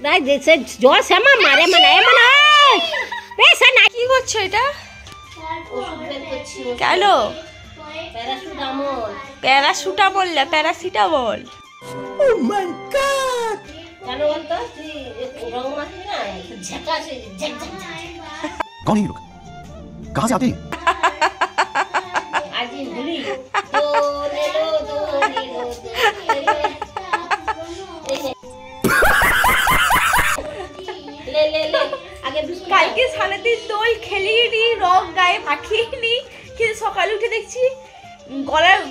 নাই দেশে জ্বর শ্যামা মারে মানে মানে পেশা না কি করছো এটা? কেন? প্যারাসিটামল না প্যারাসিটামল। ও মাই গড কেন বলতো তুই রং মাখবি না ঝাকা সে ঝক ঝক कौन है ये लोग कहां से आते हैं आज भूली तो ले लो ले ले ले আগে কালকে সারাদিন দোল খেলিনি, রং গায়ে মাখিনি, কিন্তু সকালে উঠে দেখছি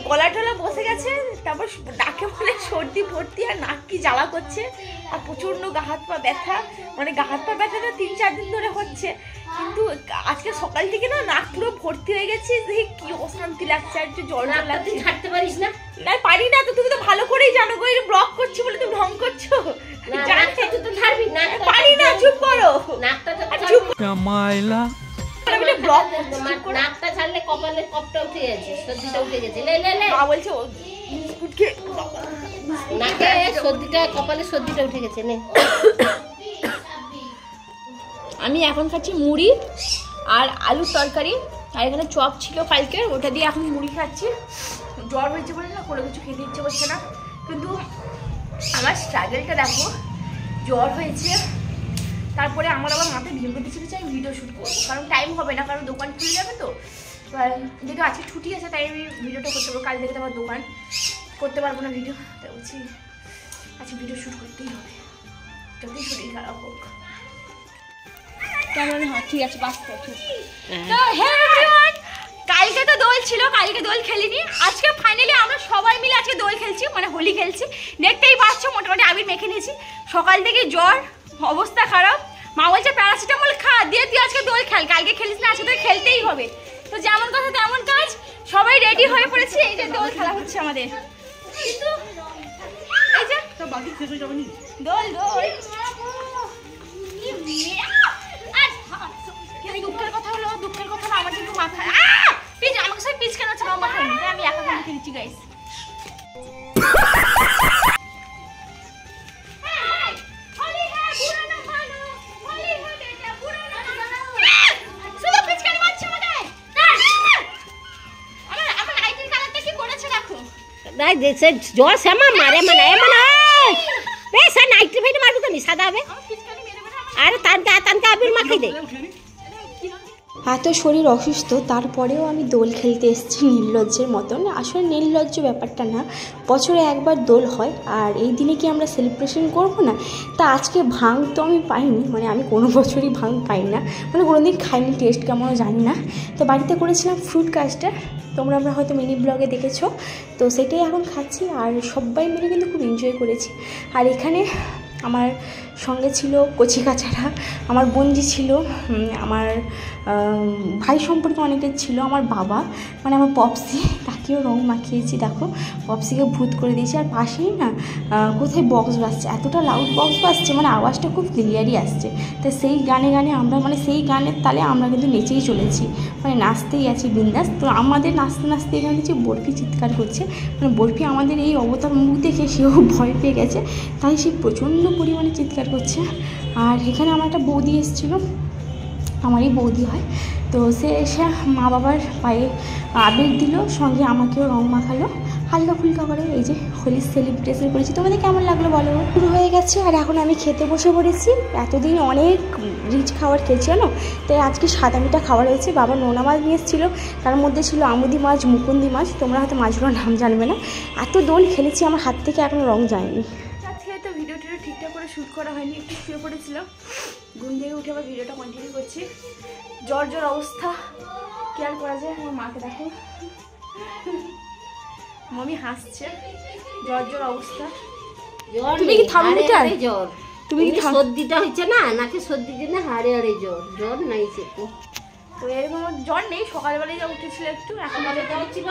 গলা টলা বসে গেছে। তারপর ডাকে বলে সর্দি ভর্তি আর নাক কি জ্বালা করছে আর প্রচন্ড গা হাত পা ব্যথা, মানে গা হাত পা ব্যথাটা 3-4 দিন ধরে হচ্ছে। কিন্তু আজকে সকাল থেকে না নাক পুরো ভর্তি হয়ে গেছে, দেখি কি অশান্তি লাগছে আর একটু জল লাগছে। ছাড়তে পারিস না? না পারি না তো, তুমি তো ভালো করেই জানো গো, ব্লক করছি বলে তুমি ঢং করছো। তুই তো ছাড়বি না, পারি না, চুপ করো। নাকটা চুপ मायला ব্লক নাকটা ছাড়লে কপালে কপটা উঠে গেছে, সর্দিটা উঠে গেছে। লে লে লে মা বলছে নাকে সর্দিটা কপালে সর্দিটা উঠে গেছে। নে আমি এখন খাচ্ছি মুড়ি আর আলুর তরকারি, আর এখানে চপ ছিল কালকে, ওটা দিয়ে এখন মুড়ি খাচ্ছি। জ্বর হয়েছে বলে না কোনো কিছু খেতে ইচ্ছে করছে না, কিন্তু আমার স্ট্রাগলটা দেখো। জ্বর হয়েছে, তারপরে আমার আবার মাথায় ভেঙে দিচ্ছে আমি ভিডিও শ্যুট করবো, কারণ টাইম হবে না, কারণ দোকান খুলে যাবে তো। এবার যেহেতু আজকে ছুটি আছে তাই আমি ভিডিওটা করতে পারবো, কাল থেকে তো আমার দোকান করতে পারবো না ভিডিও, তাই বলছি আজকে ভিডিও শ্যুট করতেই হবে, যতই শরীর খারাপ হোক। ঠিক আছে বাঁচতে। তো হ্যাঁ এভরিওয়ান, কালকে তো দোল ছিল, কালকে দোল খেলিনি, আজকে ফাইনালি আমরা সবাই মিলে আজকে দোল খেলছি, মানে হোলি খেলছি। দেখতেই পাচ্ছ মোটামুটি আবির মেখে নিয়েছি, সকাল থেকে জ্বর, অবস্থা খারাপ। মা বলছে প্যারাসিটামল খা, দিয়ে তুই আজকে দোল খেল, কালকে খেলিস না, আজকে তো খেলতেই হবে। তো যেমন কথা তেমন কাজ, সবাই রেডি হয়ে পড়েছি, এই যে দোল খেলা হচ্ছে আমাদের। কিন্তু এই যে দোল দোল দুঃখের কথা হলো, দুঃখের কথা হলো আমার কিন্তু মাথা পিচ, আমাকে সব পিচ কেন হচ্ছে, আমার মাথায় আমি একা মুখে দিচ্ছি গাইস। নাই দেশে জ্বর শ্যামা মারে মানে মানে পেশা নাইটে ফেটে মারবো কেন সাদা হবে আরে টানতে টানতে আবির মাখাই দে। এত শরীর অসুস্থ তারপরেও আমি দোল খেলতে এসেছি নির্লজ্জের মতন। আসলে নির্লজ্জ ব্যাপারটা না, বছরে একবার দোল হয় আর এই দিনে কি আমরা সেলিব্রেশন করবো না? তা আজকে ভাং তো আমি পাইনি, মানে আমি কোনো বছরই ভাং পাই না, মানে কোনো দিন খাইনি, টেস্ট কেমনও জানি না। তো বাড়িতে করেছিলাম ফ্রুট কাস্টার, তোমরা হয়তো মিনি ব্লগে দেখেছো, তো সেটাই এখন খাচ্ছি আর সবাই মিলে কিন্তু খুব এনজয় করেছি। আর এখানে আমার সঙ্গে ছিল কচি কাচারা, আমার বোনজি ছিল, আমার ভাই সম্পর্কে অনেকের ছিল, আমার বাবা মানে আমার পপসি, তাকেও রং মাখিয়েছি, দেখো পপসিকে ভূত করে দিয়েছি। আর পাশেই না কোথায় বক্স বাজছে, এতটা লাউড বক্স বাজছে, মানে আওয়াজটা খুব ক্লিয়ারই আসছে। তো সেই গানে গানে আমরা, মানে সেই গানের তালে আমরা কিন্তু নেচেই চলেছি, মানে নাচতেই আছি বিন্দাস। তো আমাদের নাচতে নাচতে এখানে যে বরফি চিৎকার করছে, মানে বরফি আমাদের এই অবতার মুখ দেখে সেও ভয় পেয়ে গেছে, তাই সে প্রচণ্ড পরিমাণে চিৎকার করছে। আর এখানে আমার একটা বৌদি এসেছিলো, আমারই বৌদি হয়, তো সে এসে মা বাবার পায়ে আবির দিল, সঙ্গে আমাকেও রং মাখালো হালকা ফুলকা করে। এই যে হোলি সেলিব্রেশন করেছি, তোমাদের কেমন লাগলো বলো? শুরু হয়ে গেছে আর এখন আমি খেতে বসে পড়েছি। এতদিন অনেক রিচ খাবার খেয়েছি জানো, তাই আজকে সাদা মিঠা খাবার হয়েছে। বাবা নোনা মাছ নিয়ে এসেছিল, তার মধ্যে ছিল আমুদি মাছ, মুকুন্দি মাছ, তোমরা হয়তো মাছগুলোর নাম জানবে না। এত দোল খেলেছি আমার হাত থেকে এখনও রং যায়নি। আজকে তো ভিডিওটা ঠিকঠাক করে শ্যুট করা হয়নি, একটু শুয়ে পড়েছিলাম, ঘুম থেকে উঠে আবার ভিডিওটা কন্টিনিউ করছি। জ্বর জ্বর অবস্থা, কি আর করা যায়। আমার মাকে দেখো, মামি হাসছে, জ্বর জ্বর অবস্থা। তুমি কি থার্মোমিটার? জ্বর তুমি কি সর্দিটা হচ্ছে না, নাকি সর্দির জন্য হাড়ে হাড়ে জ্বর, জ্বর নাই সে তো এরকম জ্বর নেই, সকালবেলায় যা উঠেছিল একটু, এখন ছিল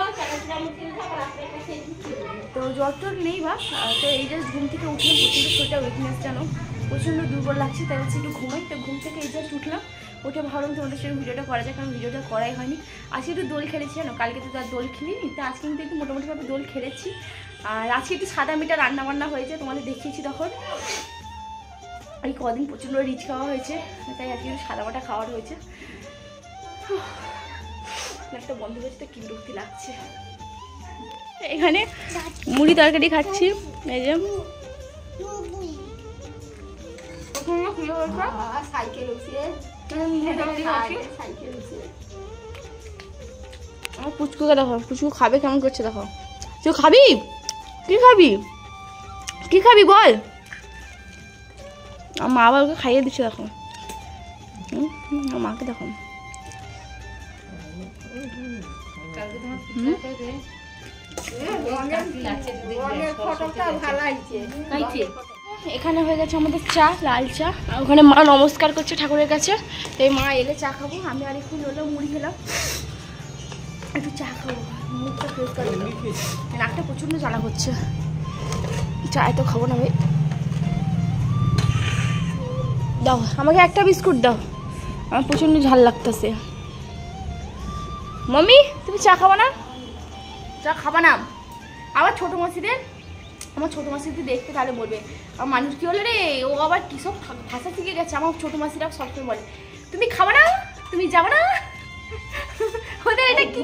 তো জ্বর টর নেই বা। তো এই জাস্ট ঘুম থেকে উঠলাম, প্রচণ্ড শরীরটা উইকনেস জানো, প্রচণ্ড দুর্বল লাগছে, তাই হচ্ছে একটু ঘুমাই। তো ঘুম থেকে এই জাস্ট উঠলাম, উঠে ভাবলাম তোমাদের সঙ্গে ভিডিওটা করা যায়, কারণ ভিডিওটা করাই হয়নি। আজকে একটু দোল খেলেছি জানো, কালকে তো তার দোল খেলিনি, তো আজকে কিন্তু একটু মোটামুটিভাবে দোল খেলেছি। আর আজকে একটু সাদা মিঠা রান্নাবান্না হয়েছে, তোমাদের দেখিয়েছি তখন। এই কদিন প্রচণ্ড রিচ খাওয়া হয়েছে, তাই আজকে একটু সাদা মাটা খাওয়ার হয়েছে। একটা বন্ধ হয়েছে তো কি বিরক্তি লাগছে। এখানে মুড়ি তরকারি খাচ্ছি। এই যে আমার পুচকুকে দেখো, পুচকু খাবে কেমন করছে দেখো। তুই খাবি? কি খাবি? কি খাবি বল? আমার মা আবার ওকে খাইয়ে দিচ্ছে দেখো। মাকে দেখো। এখানে হয়ে গেছে আমাদের চা, লাল চা। ওখানে মা নমস্কার করছে ঠাকুরের কাছে, তাই মা এলে চা খাবো। আমি আর একটু হলেও মুড়ি খেলাম, একটু চা খাবো, মুখটা ফ্রেশ করে নাকটা প্রচণ্ড জ্বালা করছে। চা এত খাবো না ভাই। দাও আমাকে একটা বিস্কুট দাও, আমার প্রচণ্ড ঝাল লাগতেছে। মাম্মি তুমি চা খাবা না? চা খাবা না? আবার ছোটো মাসিদের, আমার ছোটো মাসিদের দেখতে তাহলে বলবে আমার মানুষ কী হলো রে, ও আবার কী সব ভাষা শিখে গেছে। আমার ছোটো মাসিরা সবসময় বলে তুমি খাবা না, তুমি যাবে না। ওদের এটা কি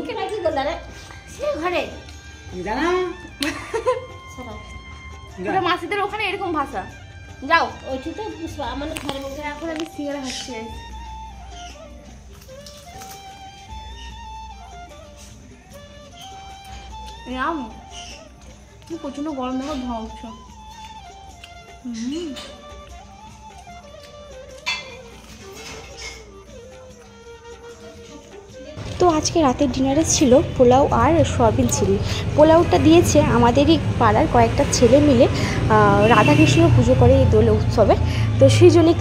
ঘরে ওটা মাসিদের ওখানে এরকম ভাষা। যাও ওইটি তো আমার ঘরের মধ্যে। এখন আমি সিঙ্গারা খাচ্ছি। প্রচন্ড গরম দেখো, ধোঁয়া উঠছে। তো আজকে রাতের ডিনারে ছিল পোলাও আর সয়াবিন চিলি। পোলাওটা দিয়েছে আমাদেরই পাড়ার কয়েকটা ছেলে মিলে, রাধাকৃষ্ণ পুজো করে এই দোল উৎসবে। তো সৃজনী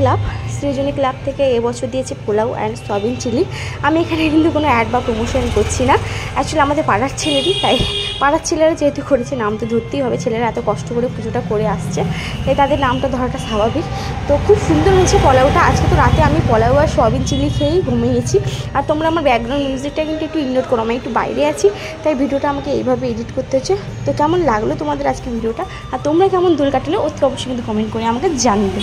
ক্লাব থেকে এবছর দিয়েছে পোলাও অ্যান্ড সয়াবিন চিলি। আমি এখানে কিন্তু কোনো অ্যাড বা প্রমোশন করছি না, অ্যাকচুয়ালি আমাদের পাড়ার ছেলেরই, তাই পাড়ার ছেলেরা যেহেতু করেছে নাম তো ধরতেই হবে। ছেলেরা এত কষ্ট করে পুজোটা করে আসছে, তাই তাদের নামটা ধরাটা স্বাভাবিক। তো খুব সুন্দর হয়েছে পোলাওটা। আজকে তো রাতে আমি পোলাও আর সয়াবিন চিলি খেয়েই ঘুমিয়েছি। আর তোমরা আমার ব্যাকগ্রাউন্ড মিউজিকটা কিন্তু একটু ইগনোর করো, আমি একটু বাইরে আছি, তাই ভিডিওটা আমাকে এইভাবে এডিট করতে হচ্ছে। তো কেমন লাগলো তোমাদের আজকে ভিডিওটা, আর তোমরা কেমন দোল কাটালে অতি অবশ্যই কিন্তু কমেন্ট করে আমাকে জানবে।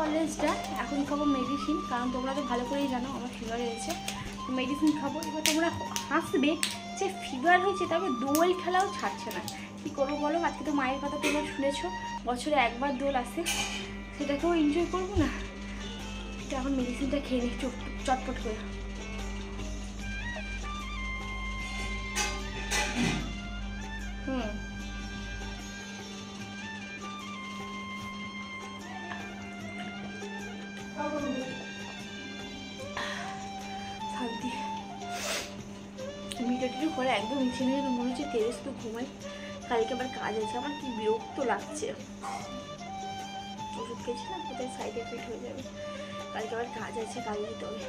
অলরেজটা এখন খাবো মেডিসিন, কারণ তোমরা তো ভালো করেই জানো আমার ফিভার হয়েছে, মেডিসিন খাবো। এবার তোমরা হাসবে যে ফিভার হয়েছে তবে দোল খেলাও ছাড়ছে না, কী করবো বলো? আজকে তো মায়ের কথা তোমরা শুনেছো, বছরে একবার দোল আসে, সেটাকেও এনজয় করবো না। তো এখন মেডিসিনটা খেয়ে নিই চটপট করে। শান্তি। ভিডিওটি করে একদম ইচ্ছে নেই, মনে হচ্ছে তেরে শুধু ঘুমাই। কালকে আবার কাজ আছে, আমার কি বিরক্ত লাগছে। ওষুধ খেয়েছিলাম, কোথায় সাইড এফেক্ট হয়ে যাবে। কালকে আবার কাজ আছে, কাজে যেতে হবে।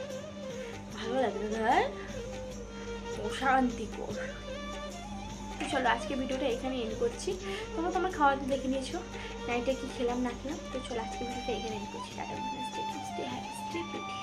ভালো লাগে না ধর, অশান্তিকর। তো চলো আজকে ভিডিওটা এখানে এন্ড করছি। তোমরা তোমার খাওয়াতে দেখে নিয়েছো নাইটে কি খেলাম না খেলাম। তো চলো আজকে ভিডিওটা এখানে এন্ড করছি। Tata, stay happy, stay pretty.